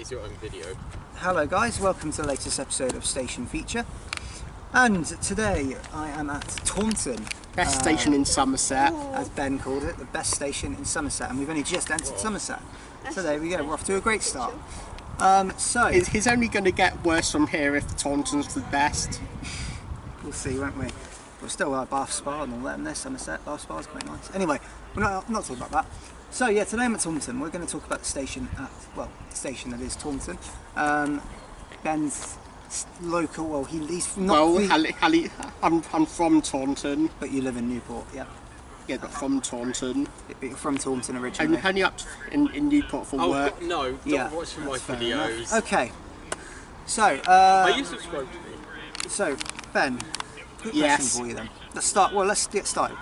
is your own video. Hello guys, welcome to the latest episode of Station Feature. And today I am at Taunton. Best station in Somerset. As Ben called it, the best station in Somerset. And we've only just entered Somerset. So there we go, we're off to a great start. He's only going to get worse from here if Taunton's the best. We'll see, won't we? We're still at Bath Spa and all that in there, Somerset. Bath Spa's quite nice. Anyway, we're not talking about that. So yeah, today I'm at Taunton. We're going to talk about the station at, well, the station that is Taunton. Ben's local, well, he's not... Well, I'm from Taunton. But you live in Newport, yeah? Yeah, but from Taunton. But you're from Taunton originally? Only up in Newport for work. No, don't watch my videos. Okay. So, are you subscribed to me? So, Ben, quick Yes. question for you then. Let's get started.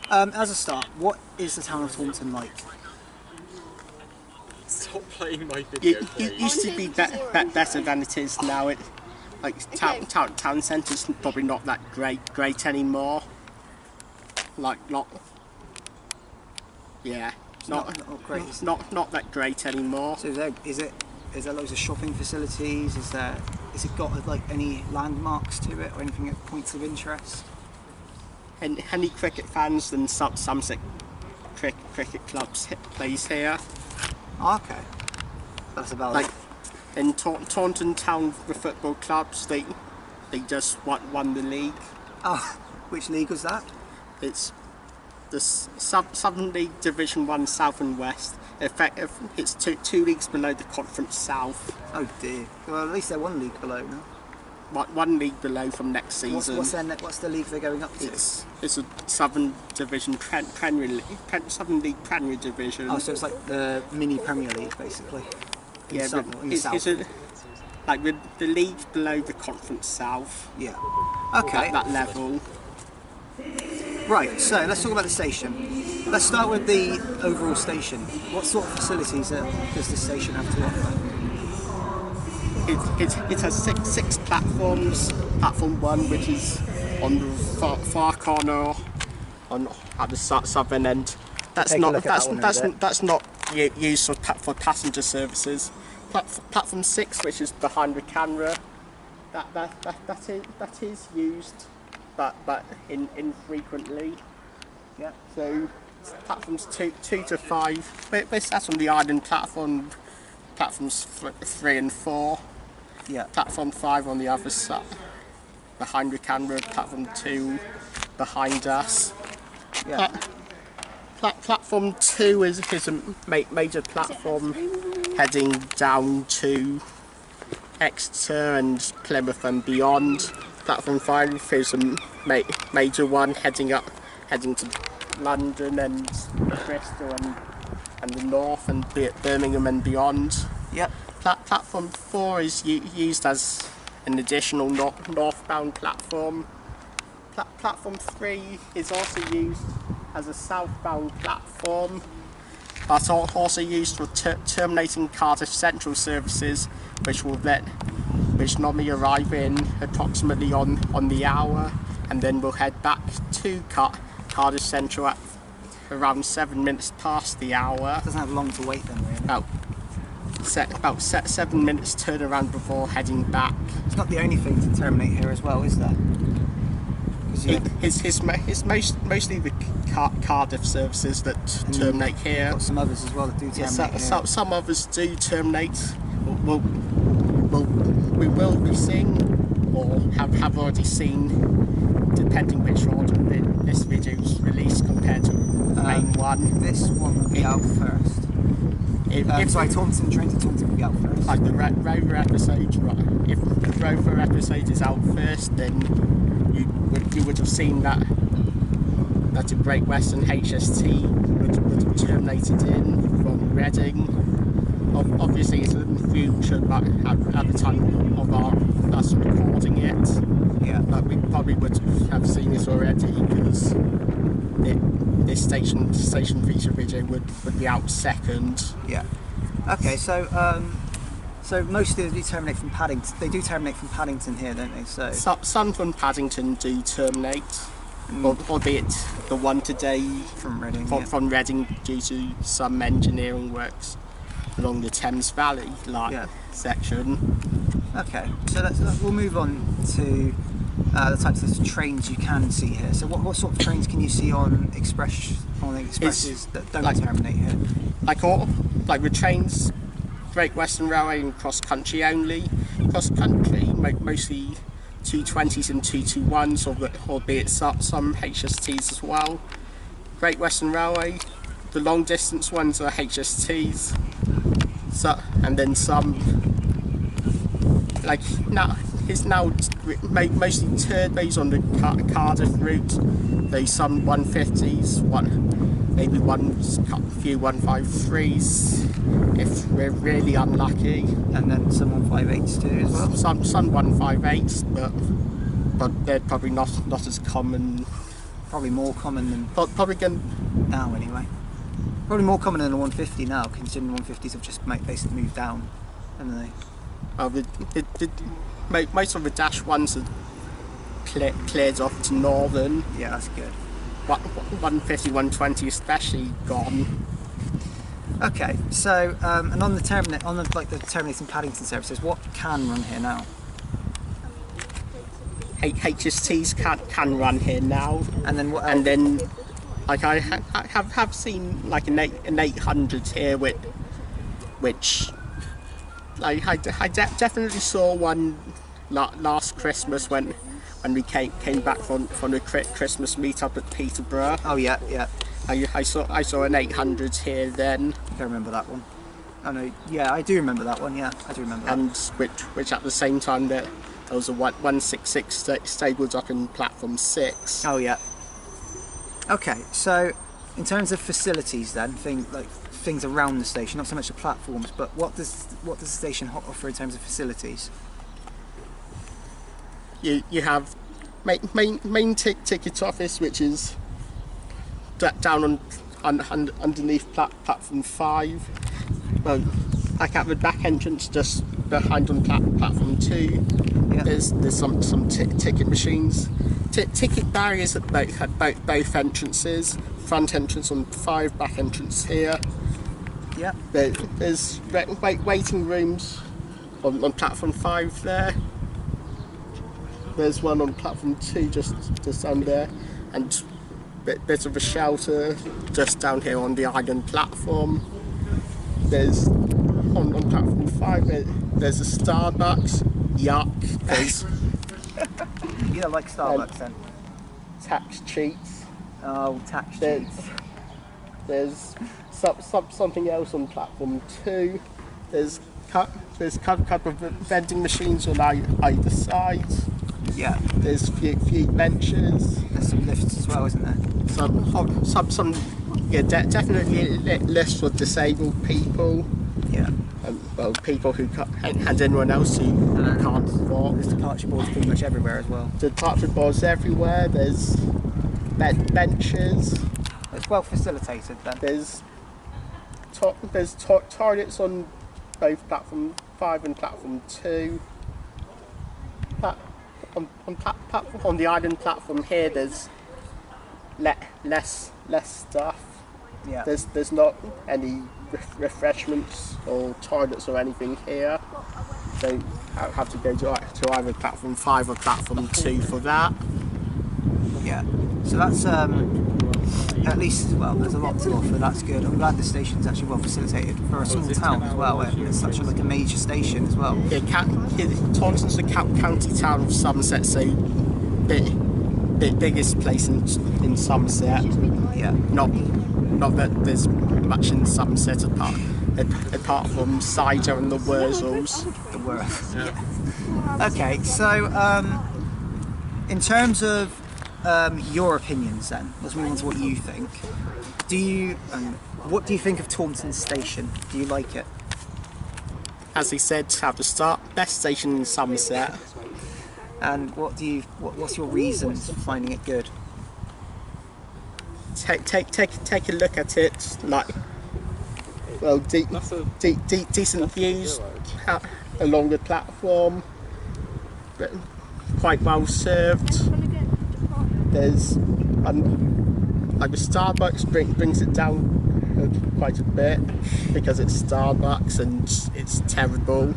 As a start, what is the town of Taunton like? Stop playing my video. It used to be better than it is now. Town centre's probably not that great anymore. Not great. Not that great anymore. So is there loads of shopping facilities? Is it got like any landmarks to it or anything at points of interest? Any cricket fans and Somerset cricket clubs plays here. Okay, that's about it. In Taunton Town football clubs, they just won the league. Oh, which league was that? It's the Southern League Division 1 South and West. It's two leagues below the Conference South. Oh dear. Well, at least they're one league below now. One league below from next season. What's the league they're going up to? It's a Southern Division Premier League, Southern League Premier Division. Oh, so it's like the mini Premier League, basically. Yeah, it's like the league below the Conference South. Yeah. Okay. At that level. Right. So let's talk about the station. Let's start with the overall station. What sort of facilities does the station have to offer? It has six platforms. Platform 1, which is on the far corner, at the southern end. That's not used for passenger services. Platform 6, which is behind the camera, that is used, but infrequently. Yeah. So platforms 2 to 5. That's on the island platform. Platforms 3 and 4. Yeah. Platform 5 on the other side, behind the camera. Platform 2 behind us. Yeah. Platform 2 is a major platform heading down to Exeter and Plymouth and beyond. Platform 5 is a major one heading to London and Bristol and the north and Birmingham and beyond. Yep. Platform 4 is used as an additional northbound platform. Platform 3 is also used as a southbound platform, but also used for terminating Cardiff Central services, which normally arrive in approximately on the hour, and then we'll head back to Cardiff Central at around 7 minutes past the hour. Doesn't have long to wait then, really. About 7 minutes turnaround before heading back. It's not the only thing to terminate here as well, is there? It's mostly the Cardiff services that terminate here. Got some others as well that do terminate here. Some others do terminate. We will be seeing, or have already seen, depending which order this video is released compared to main one. This one will be out first. Train to Taunton will be out first. Like the Rover episode, right? If the Rover episode is out first, then you would have seen that a Great Western HST would have terminated in from Reading. Obviously it's in the future, but at the time of us recording it, yeah, but we probably would have seen it already because this station feature video would be out second. Yeah. Okay, so mostly they do terminate from Paddington. They do terminate from Paddington here, don't they? So some from Paddington do terminate, albeit the one today from Reading. From Reading due to some engineering works. along the Thames Valley section. Okay, so we'll move on to the types of trains you can see here. So what sort of trains can you see on the expresses that don't terminate here? Like the trains, Great Western Railway and cross country only. Cross country, mostly 220s and 221s, albeit some HSTs as well. Great Western Railway, the long distance ones are HSTs, and then some it's now mostly turbos on the Cardiff route. There's some 150s, maybe few 153s if we're really unlucky, and then some 158s too as well. Some 158s, but they're probably not as common. Probably more common than now anyway. Probably more common than a 150 now, considering 150s have just basically moved down, haven't they? Most of the dash ones are cleared off to Northern. Yeah, that's good. 150, 120 especially gone. Okay, so and on the terminating Paddington services, what can run here now? HSTs can run here now. And then what else? And then, like I have seen like an 800 here, which like I definitely saw one last Christmas when we came back from the Christmas meetup at Peterborough. Oh yeah. I saw an 800 here then. I don't remember that one. Oh no, yeah, I do remember that one. Yeah, I do remember that. And which at the same time there was a 166 stabled up in platform 6. Oh yeah. Okay, so in terms of facilities then, things around the station, not so much the platforms, but what does the station offer in terms of facilities? You have main ticket office, which is down underneath platform 5. Well, like at the back entrance, just behind on platform 2. Yeah. There's some ticket machines, ticket barriers at both entrances. Front entrance on 5, back entrance here. Yeah. There's waiting rooms on platform 5 there. There's one on platform 2 just down there, and bit of a shelter just down here on the island platform. There's on platform 5 there's a Starbucks. Yuck. You don't like Starbucks then? Tax cheats. Oh, tax cheats. There's something else on platform 2. There's a couple of vending machines on either side. Yeah. There's few benches. There's some lifts as well, isn't there? Some definitely lifts for disabled people. Yeah. Well, people who and anyone else who can't walk. There's departure boards pretty much everywhere as well. Departure boards everywhere. There's benches. It's well facilitated then. There's toilets on both platform 5 and platform 2. On the island platform here, there's less stuff. Yeah. There's not any refreshments or toilets or anything here, so you have to go to either platform 5 or platform 2 for that. Yeah. So that's at least, well, there's a lot to offer. That's good. I'm glad the station's actually well facilitated for a small town as well. It's such a major station as well. Yeah, Taunton's the county town of Somerset, so biggest place in Somerset. Yeah. Not that there's much in Somerset apart from cider and the Wurzels. The Wurzels. Yeah. Okay, so in terms of your opinions then, let's move on to what you think. What do you think of Taunton Station? Do you like it? As he said at the start, best station in Somerset. And what's your reasons for finding it good? Take a look at it. Like, well, decent views along the platform. Quite well served. There's like the Starbucks brings it down quite a bit because it's Starbucks and it's terrible.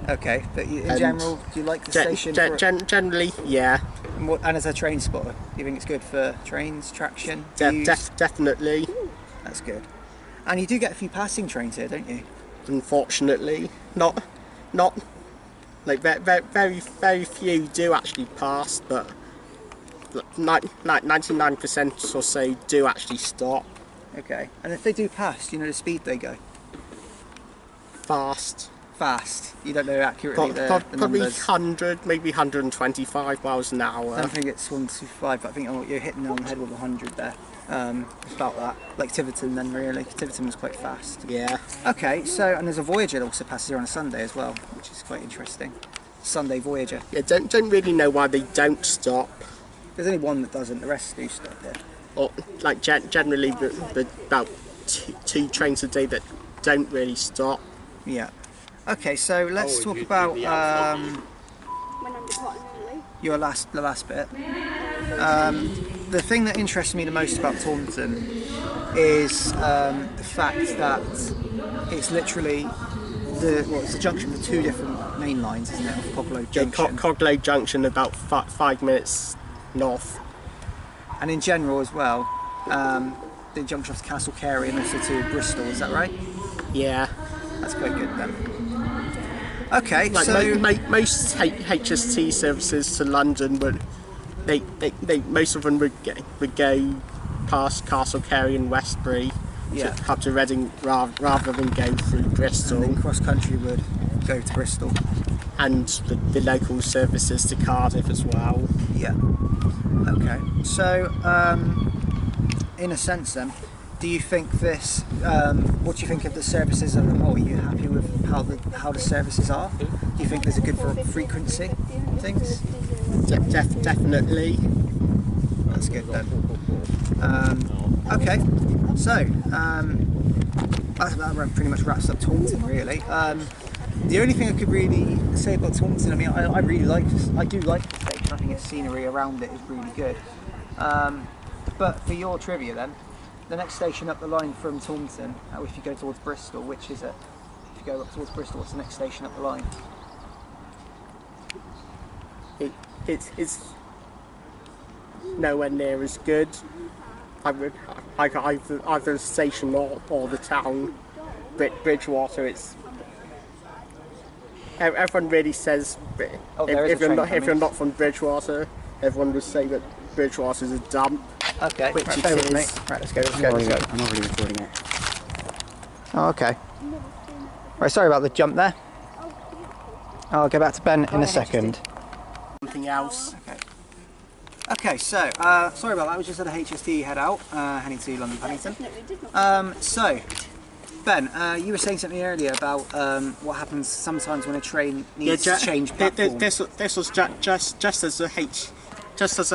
Okay, but in general, do you like the station? Generally, yeah. And as a train spotter, do you think it's good for trains, traction? Definitely. That's good. And you do get a few passing trains here, don't you? Unfortunately, not like very few do actually pass, but 99% or so do actually stop. Okay. And if they do pass, do you know the speed they go? Fast. You don't know accurately the probably numbers. 100, maybe 125 miles an hour. I don't think it's 125, but I think you're hitting on the head with 100 there. It's about that. Like Tiverton then, really. Tiverton was quite fast. Yeah. Okay, so, and there's a Voyager that also passes here on a Sunday as well, which is quite interesting. Sunday Voyager. Yeah, don't really know why they don't stop. There's only one that doesn't, the rest do stop here. Or, like, generally, about two trains a day that don't really stop. Yeah. Okay, so let's talk about the last bit. The thing that interests me the most about Taunton is the fact that it's literally it's the junction of two different main lines, isn't it? Of Coglow Junction. Yeah, Coglow Junction, about 5 minutes north. And in general as well, the junction off to Castle Carey and also to Bristol. Is that right? Yeah. That's quite good then. Okay, like so most HST services to London would, most of them would go past Castle Carey and Westbury, up to Reading rather than go through Bristol. And then cross country would go to Bristol, and the local services to Cardiff as well. Yeah. Okay. So, in a sense, then, do you think this? What do you think of the services as a whole? Are you happy with how the services are? Do you think there's a good frequency and things? Definitely. That's good then. Okay, so that pretty much wraps up Taunton, really. The only thing I could really say about Taunton, I mean, I do like the station. I think its scenery around it is really good. But for your trivia then, the next station up the line from Taunton, if you go towards Bristol, which is it? If you go up towards Bristol, what's the next station up the line? It's nowhere near as good. Either the station or the town. Bridgwater, it's... Everyone really says, if you're not from Bridgwater, everyone would say that Bridgwater is a dump. Okay, which right, it is. Right, let's go. I'm already recording it. Oh, okay. Right, sorry about the jump there. I'll go back to Ben in a second. Something else. Okay, so, sorry about that, I was just at a HST head out, heading to London Paddington. So, Ben, you were saying something earlier about what happens sometimes when a train needs to change platform. This was just as a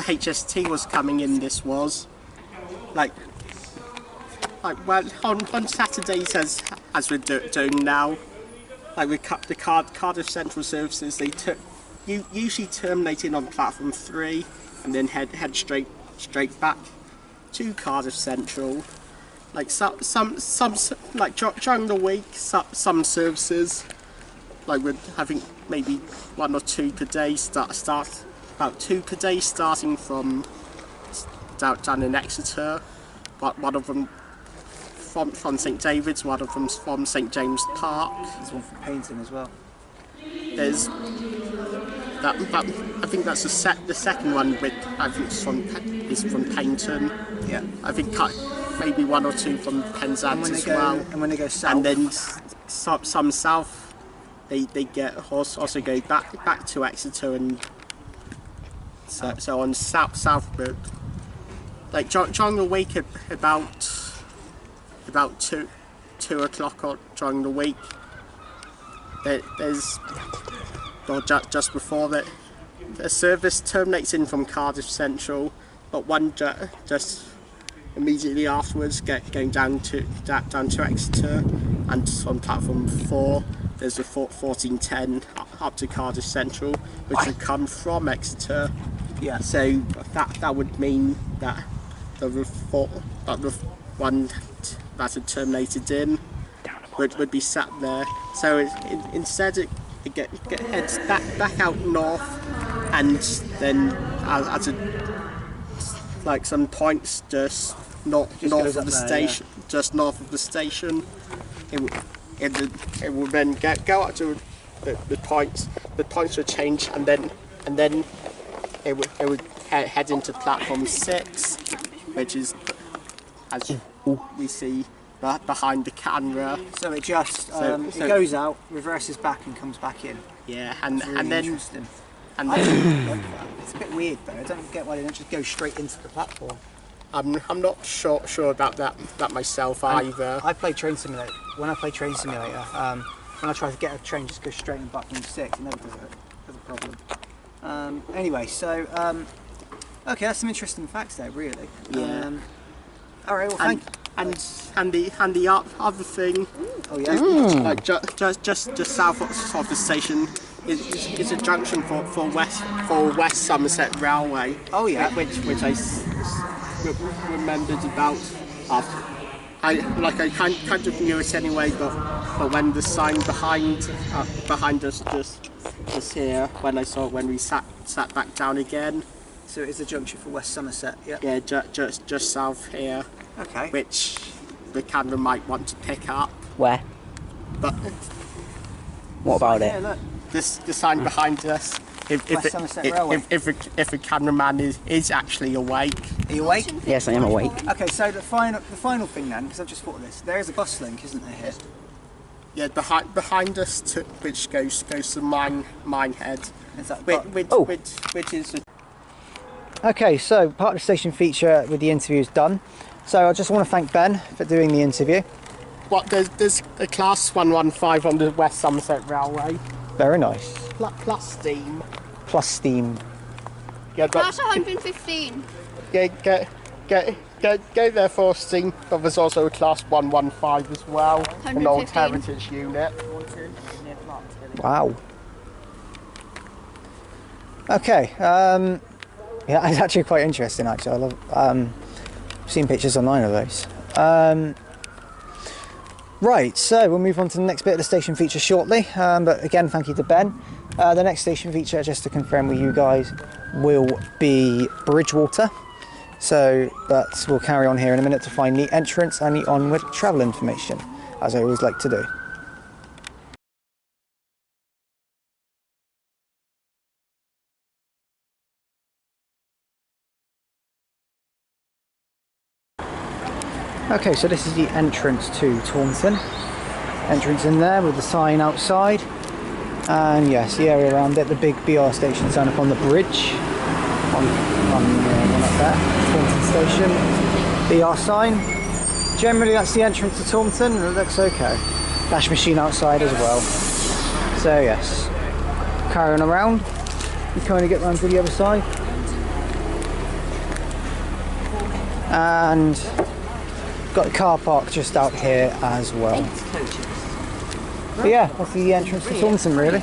HST was coming in. This was like well on Saturdays as we're doing now. Like we cut the Cardiff Central services. They usually terminating on platform 3 and then head straight back to Cardiff Central. Like some like during the week, some services like we're having maybe 1 or 2 per day start. About 2 per day, starting from down in Exeter, but one of them from St David's, one of them from St James Park. There's one from Paynton as well. There's that I think that's the second one, with I think is from Taunton. Yeah. I think maybe 1 or 2 from Penzance as well. And when they go south. And then some south, they get also go back to Exeter and. So on southward, like during the week, about 2 o'clock during the week, there's just before that, a service terminates in from Cardiff Central, but one just immediately afterwards going down to Exeter, and on platform 4 there's a 1410 up to Cardiff Central, which would come from Exeter. Yeah. So that would mean that there were the one that had terminated in would be sat there. So instead it heads back out north, and then at like some points just north of the station, just north of the station, it will then go up to the points. The points will change, and then it would head into platform 6, which is, as we see behind the camera. So it just it goes out, reverses back, and comes back in. Yeah, and then interesting. And then it's a bit weird though. I don't get why they don't just go straight into the platform. I'm not sure about that myself either. I play Train Simulator. When I play Train Simulator, when I try to get a train just go straight in platform 6, it never does it. That's a problem. Anyway, so okay, that's some interesting facts there, really. Yeah. All right. Well, thank. And the other thing, oh yeah, like just south of the station is a junction for West Somerset Railway. Oh yeah, which I remembered about. I kind of knew it anyway, but when the sign behind us just here, when I saw it when we sat back down again. So it is a junction for West Somerset. Yeah. Yeah, just south here. Okay. Which the camera might want to pick up. Where? But what about it? Yeah, look. The sign behind us. If the cameraman is actually awake. Are you awake? Yes, I am awake. Okay, so the final thing then, because I've just thought of this. There is a bus link, isn't there here? Yeah, behind us, which goes to Minehead. Is that which is. Okay, so part of the station feature with the interview is done. So I just want to thank Ben for doing the interview. What there's a class 115 on the West Somerset Railway. Very nice. Plus steam. Plus steam. Yeah, class 115. Go there for steam, but there's also a class 115 as well, an old 115. heritage unit. Wow. Okay. Yeah, it's actually quite interesting. Actually, I love. I've seen pictures online of those. Right, so we'll move on to the next bit of the station feature shortly. But again, thank you to Ben. The next station feature, just to confirm with you guys, will be Bridgwater. So, but we'll carry on here in a minute to find the entrance and the onward travel information, as I always like to do. Okay, so this is the entrance to Taunton. Entrance in there with the sign outside. And yes, the area around it, the big BR station down up on the bridge. On one up there, Taunton station. BR sign. Generally that's the entrance to Taunton, it looks okay. Dash machine outside as well. So yes, carrying around. You kind of get round to the other side. And got the car park just out here as well. But yeah, that's the entrance to Taunton really.